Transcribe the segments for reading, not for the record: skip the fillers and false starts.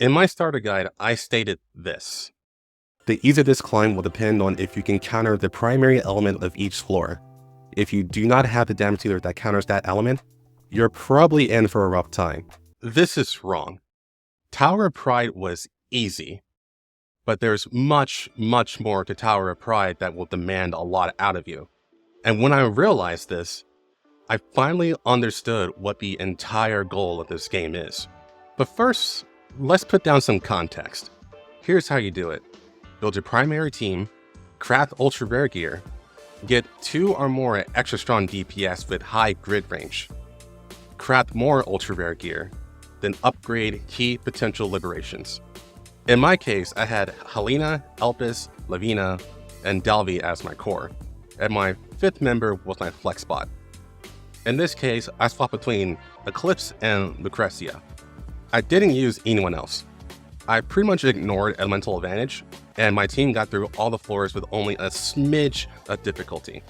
In my starter guide, I stated this. The ease of this climb will depend on if you can counter the primary element of each floor. If you do not have the damage dealer that counters that element, you're probably in for a rough time. This is wrong. Tower of Pride was easy, but there's much, much more to Tower of Pride that will demand a lot out of you. And when I realized this, I finally understood what the entire goal of this game is. But first, let's put down some context. Here's how you do it. Build your primary team, craft ultra rare gear, get 2 or more extra strong DPS with high grid range, craft more ultra rare gear, then upgrade key potential liberations. In my case, I had Helena, Elpis, Lavina, and Dalvi as my core, and my 5th member was my flex bot. In this case, I swapped between Eclipse and Lucrecia. I didn't use anyone else. I pretty much ignored Elemental Advantage, and my team got through all the floors with only a smidge of difficulty.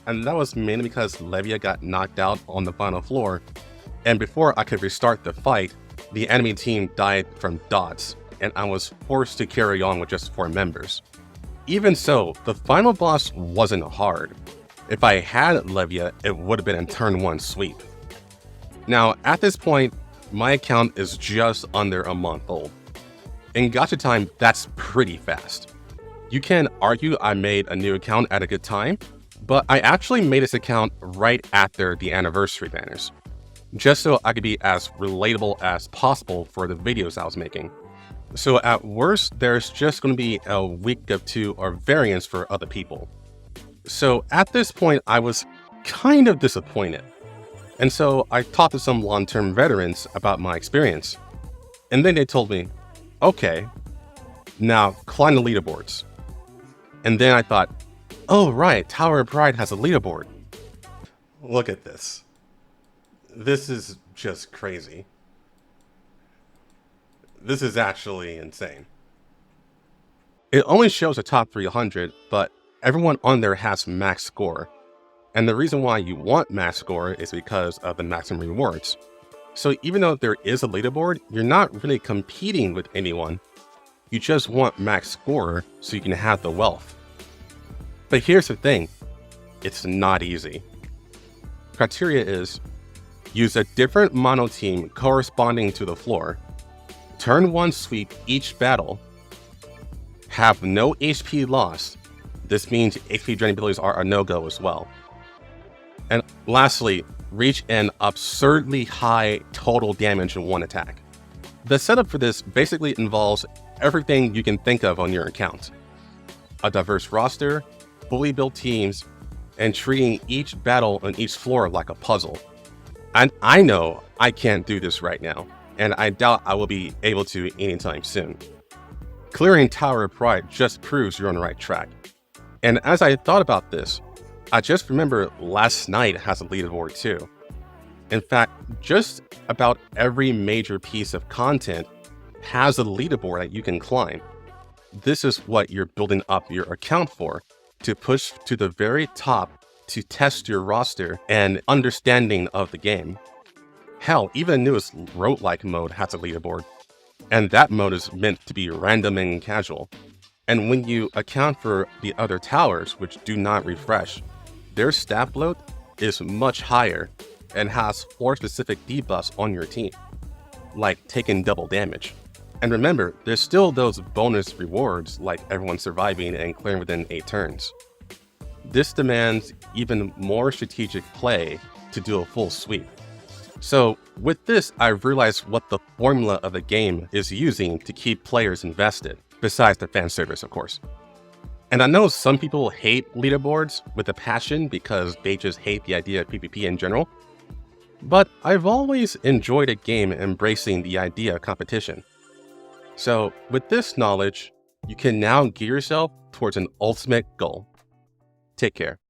And that was mainly because Levia got knocked out on the final floor, and before I could restart the fight, the enemy team died from dots, and I was forced to carry on with just 4 members. Even so, the final boss wasn't hard. If I had Levia, it would have been a turn 1 sweep. Now, at this point, my account is just under a month old. In Gacha time, that's pretty fast. You can argue I made a new account at a good time, but I actually made this account right after the anniversary banners, just so I could be as relatable as possible for the videos I was making. So at worst, there's just going to be a week of 2 or variants for other people. So at this point, I was kind of disappointed. And so I talked to some long-term veterans about my experience. And then they told me, okay, now climb the leaderboards. And then I thought, oh right, Tower of Pride has a leaderboard. Look at this. This is just crazy. This is actually insane. It only shows the top 300, but everyone on there has max score. And the reason why you want max score is because of the maximum rewards. So even though there is a leaderboard, you're not really competing with anyone. You just want max score so you can have the wealth. But here's the thing, it's not easy. Criteria is, use a different mono team corresponding to the floor, turn 1 sweep each battle, have no HP loss. This means HP draining abilities are a no-go as well. And lastly, reach an absurdly high total damage in 1 attack. The setup for this basically involves everything you can think of on your account. A diverse roster, fully built teams, and treating each battle on each floor like a puzzle. And I know I can't do this right now, and I doubt I will be able to anytime soon. Clearing Tower of Pride just proves you're on the right track. And as I thought about this, I just remember last night has a leaderboard too. In fact, just about every major piece of content has a leaderboard that you can climb. This is what you're building up your account for, to push to the very top to test your roster and understanding of the game. Hell, even the newest roguelike mode has a leaderboard, and that mode is meant to be random and casual. And when you account for the other towers, which do not refresh, their stat bloat is much higher and has 4 specific debuffs on your team, like taking double damage. And remember, there's still those bonus rewards like everyone surviving and clearing within 8 turns. This demands even more strategic play to do a full sweep. So with this, I've realized what the formula of the game is using to keep players invested, besides the fan service, of course. And I know some people hate leaderboards with a passion because they just hate the idea of PvP in general, but I've always enjoyed a game embracing the idea of competition. So with this knowledge, you can now gear yourself towards an ultimate goal. Take care.